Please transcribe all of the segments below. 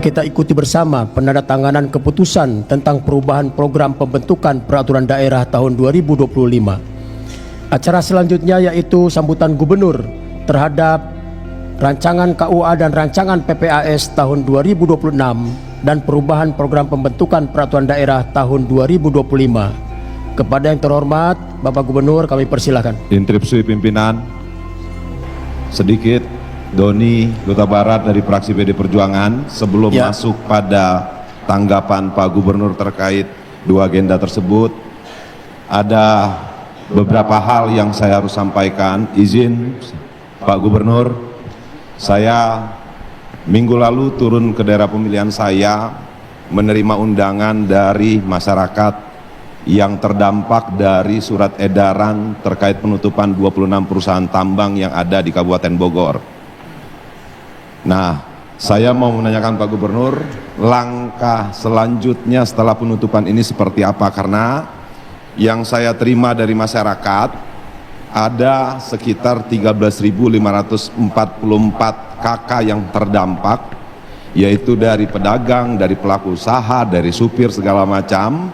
Kita ikuti bersama penandatanganan keputusan tentang perubahan program pembentukan peraturan daerah tahun 2025. Acara selanjutnya yaitu sambutan gubernur terhadap rancangan KUA dan rancangan PPAS tahun 2026 dan perubahan program pembentukan peraturan daerah tahun 2025. Kepada yang terhormat Bapak Gubernur, kami persilahkan. Instruksi pimpinan, sedikit Doni Huta Barat dari fraksi PD Perjuangan. Sebelum masuk pada tanggapan Pak Gubernur terkait dua agenda tersebut, ada beberapa hal yang saya harus sampaikan. Izin Pak Gubernur, saya minggu lalu turun ke daerah pemilihan saya menerima undangan dari masyarakat yang terdampak dari surat edaran terkait penutupan 26 perusahaan tambang yang ada di Kabupaten Bogor. Nah, saya mau menanyakan Pak Gubernur, langkah selanjutnya setelah penutupan ini seperti apa? Karena yang saya terima dari masyarakat ada sekitar 13.544 KK yang terdampak, yaitu dari pedagang, dari pelaku usaha, dari supir segala macam,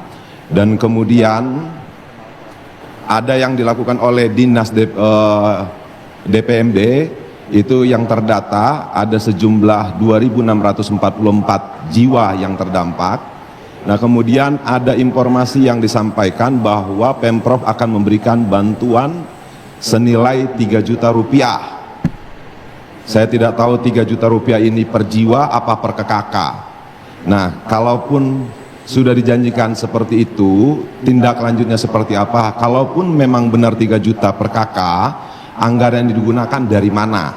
dan kemudian ada yang dilakukan oleh Dinas DPMD. Itu yang terdata ada sejumlah 2.644 jiwa yang terdampak. Nah, kemudian ada informasi yang disampaikan bahwa Pemprov akan memberikan bantuan senilai 3 juta rupiah. Saya tidak tahu 3 juta rupiah ini per jiwa apa per KK. Nah, kalaupun sudah dijanjikan seperti itu, tindak lanjutnya seperti apa? Kalaupun memang benar 3 juta per KK, anggaran yang digunakan dari mana?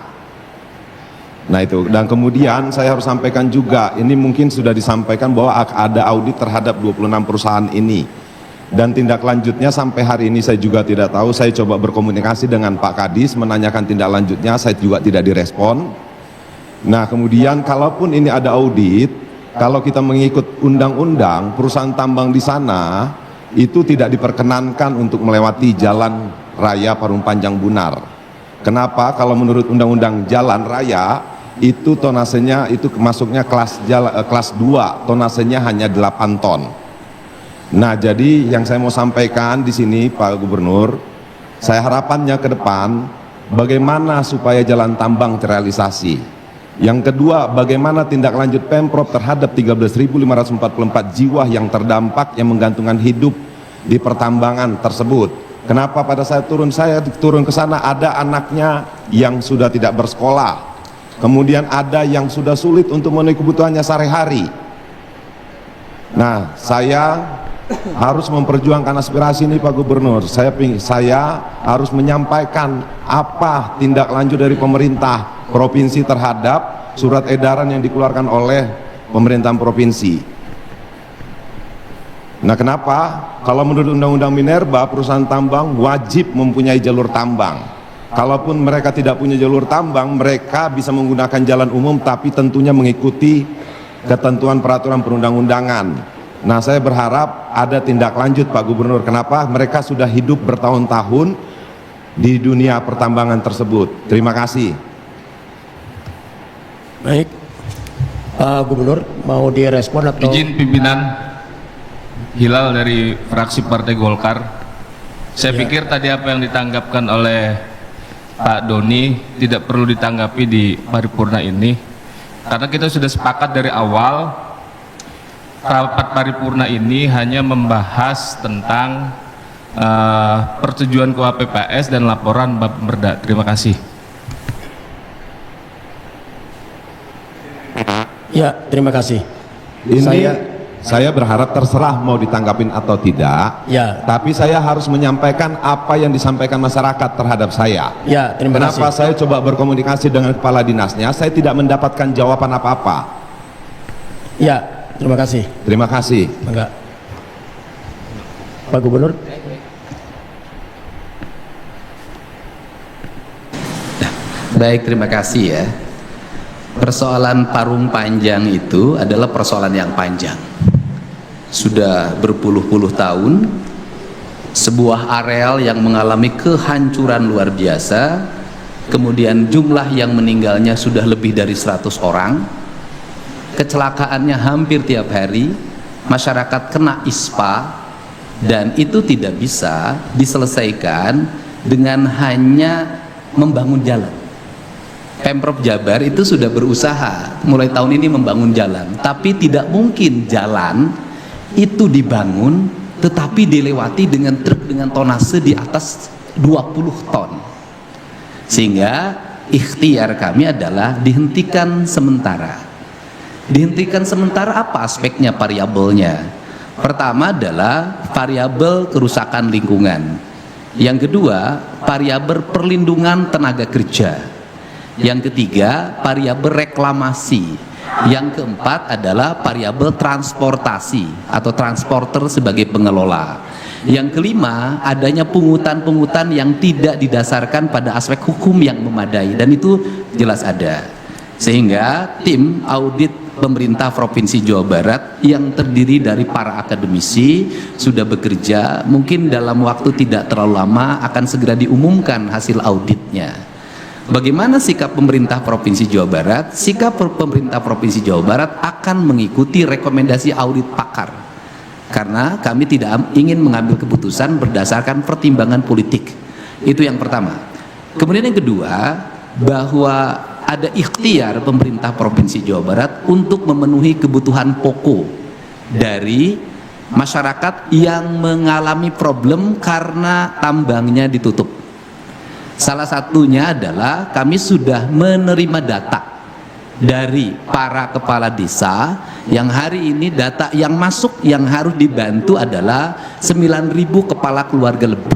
Nah itu, dan kemudian saya harus sampaikan juga, ini mungkin sudah disampaikan bahwa ada audit terhadap 26 perusahaan ini, dan tindak lanjutnya sampai hari ini saya juga tidak tahu. Saya coba berkomunikasi dengan Pak Kadis menanyakan tindak lanjutnya, saya juga tidak direspon. Nah kemudian kalaupun ini ada audit, kalau kita mengikut undang-undang, perusahaan tambang di sana itu tidak diperkenankan untuk melewati jalan raya Parung Panjang Bunar. Kenapa? Kalau menurut undang-undang jalan raya itu tonasenya itu masuknya kelas 2, tonasenya hanya 8 ton. Nah, jadi yang saya mau sampaikan di sini Pak Gubernur, saya harapannya ke depan bagaimana supaya jalan tambang terrealisasi. Yang kedua, bagaimana tindak lanjut Pemprov terhadap 13.544 jiwa yang terdampak yang menggantungkan hidup di pertambangan tersebut. Kenapa pada saat saya turun ke sana ada anaknya yang sudah tidak bersekolah, kemudian ada yang sudah sulit untuk memenuhi kebutuhannya sehari-hari. Nah, saya harus memperjuangkan aspirasi ini Pak Gubernur. Saya harus menyampaikan apa tindak lanjut dari pemerintah provinsi terhadap surat edaran yang dikeluarkan oleh pemerintahan provinsi. Nah, kenapa? Kalau menurut Undang-Undang Minerba, perusahaan tambang wajib mempunyai jalur tambang. Kalaupun mereka tidak punya jalur tambang, mereka bisa menggunakan jalan umum, tapi tentunya mengikuti ketentuan peraturan perundang-undangan. Nah, saya berharap ada tindak lanjut Pak Gubernur. Kenapa? Mereka sudah hidup bertahun-tahun di dunia pertambangan tersebut. Terima kasih. Baik, Pak Gubernur mau direspon atau? Izin pimpinan, Hilal dari fraksi Partai Golkar. Saya pikir tadi apa yang ditanggapkan oleh Pak Doni tidak perlu ditanggapi di paripurna ini, karena kita sudah sepakat dari awal rapat paripurna ini hanya membahas tentang persetujuan KUA PPAS dan laporan Bapak Merda. Terima kasih. Ya, terima kasih. Saya berharap terserah mau ditanggapin atau tidak. Ya. Tapi saya harus menyampaikan apa yang disampaikan masyarakat terhadap saya. Ya, terima kasih. Kenapa saya coba berkomunikasi dengan kepala dinasnya, saya tidak mendapatkan jawaban apa-apa. Ya, terima kasih. Terima kasih. Enggak. Pak Gubernur. Baik, terima kasih ya. Persoalan Parung Panjang itu adalah persoalan yang panjang. Sudah berpuluh-puluh tahun, sebuah areal yang mengalami kehancuran luar biasa, kemudian jumlah yang meninggalnya sudah lebih dari 100 orang, kecelakaannya hampir tiap hari, masyarakat kena ISPA, dan itu tidak bisa diselesaikan dengan hanya membangun jalan. Pemprov Jabar itu sudah berusaha mulai tahun ini membangun jalan, tapi tidak mungkin jalan itu dibangun tetapi dilewati dengan truk dengan tonase di atas 20 ton. Sehingga ikhtiar kami adalah dihentikan sementara. Dihentikan sementara apa aspeknya, variabelnya? Pertama adalah variabel kerusakan lingkungan. Yang kedua, variabel perlindungan tenaga kerja. Yang ketiga, variabel reklamasi. Yang keempat adalah variabel transportasi atau transporter sebagai pengelola. Yang kelima, adanya pungutan-pungutan yang tidak didasarkan pada aspek hukum yang memadai, dan itu jelas ada. Sehingga tim audit pemerintah Provinsi Jawa Barat yang terdiri dari para akademisi sudah bekerja, mungkin dalam waktu tidak terlalu lama akan segera diumumkan hasil auditnya. Bagaimana sikap pemerintah Provinsi Jawa Barat? Sikap pemerintah Provinsi Jawa Barat akan mengikuti rekomendasi audit pakar, karena kami tidak ingin mengambil keputusan berdasarkan pertimbangan politik. Itu yang pertama. Kemudian yang kedua, bahwa ada ikhtiar pemerintah Provinsi Jawa Barat untuk memenuhi kebutuhan pokok dari masyarakat yang mengalami problem karena tambangnya ditutup. Salah satunya adalah kami sudah menerima data dari para kepala desa yang hari ini data yang masuk yang harus dibantu adalah 9.000 kepala keluarga lebih.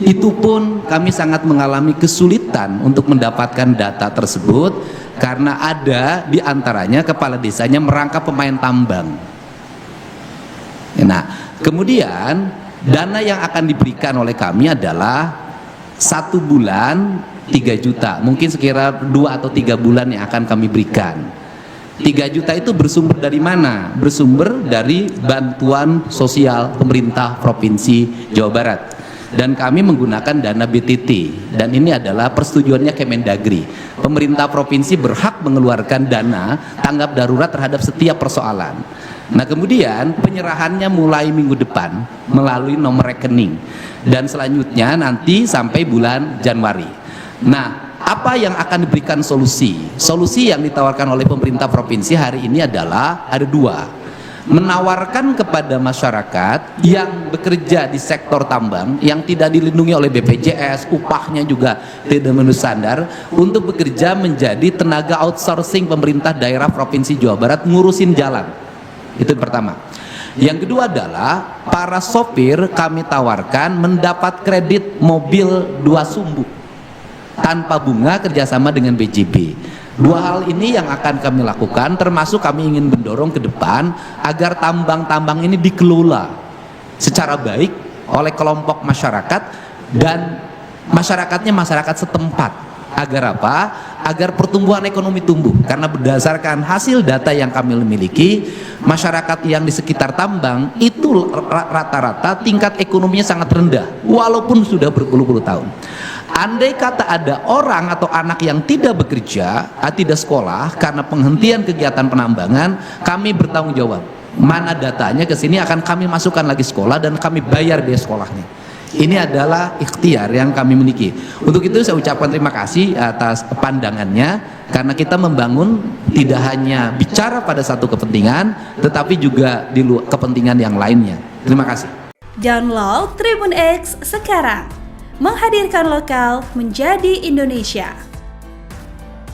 Itu pun kami sangat mengalami kesulitan untuk mendapatkan data tersebut karena ada di antaranya kepala desanya merangkap pemain tambang. Nah, kemudian dana yang akan diberikan oleh kami adalah 1 bulan 3 juta, mungkin sekira 2 atau 3 bulan yang akan kami berikan. 3 juta itu bersumber dari mana? Bersumber dari bantuan sosial pemerintah Provinsi Jawa Barat, dan kami menggunakan dana BTT, dan ini adalah persetujuannya Kemendagri. Pemerintah provinsi berhak mengeluarkan dana tanggap darurat terhadap setiap persoalan. Nah, kemudian penyerahannya mulai minggu depan melalui nomor rekening, dan selanjutnya nanti sampai bulan Januari. Nah, apa yang akan diberikan solusi? Solusi yang ditawarkan oleh pemerintah provinsi hari ini adalah ada 2. Menawarkan kepada masyarakat yang bekerja di sektor tambang yang tidak dilindungi oleh BPJS, upahnya juga tidak memenuhi standar, untuk bekerja menjadi tenaga outsourcing pemerintah daerah Provinsi Jawa Barat ngurusin jalan. Itu yang pertama. Yang kedua adalah para sopir kami tawarkan mendapat kredit mobil 2 sumbu tanpa bunga kerjasama dengan BJB. 2 hal ini yang akan kami lakukan, termasuk kami ingin mendorong ke depan agar tambang-tambang ini dikelola secara baik oleh kelompok masyarakat dan masyarakatnya masyarakat setempat. Agar apa? Agar pertumbuhan ekonomi tumbuh, karena berdasarkan hasil data yang kami miliki, masyarakat yang di sekitar tambang itu rata-rata tingkat ekonominya sangat rendah walaupun sudah berpuluh-puluh tahun. Andai kata ada orang atau anak yang tidak bekerja, tidak sekolah karena penghentian kegiatan penambangan, kami bertanggung jawab. Mana datanya ke sini akan kami masukkan lagi sekolah dan kami bayar biaya sekolahnya. Ini adalah ikhtiar yang kami miliki. Untuk itu saya ucapkan terima kasih atas pandangannya, karena kita membangun tidak hanya bicara pada satu kepentingan, tetapi juga di luar kepentingan yang lainnya. Terima kasih. Download Tribun X sekarang, menghadirkan lokal menjadi Indonesia.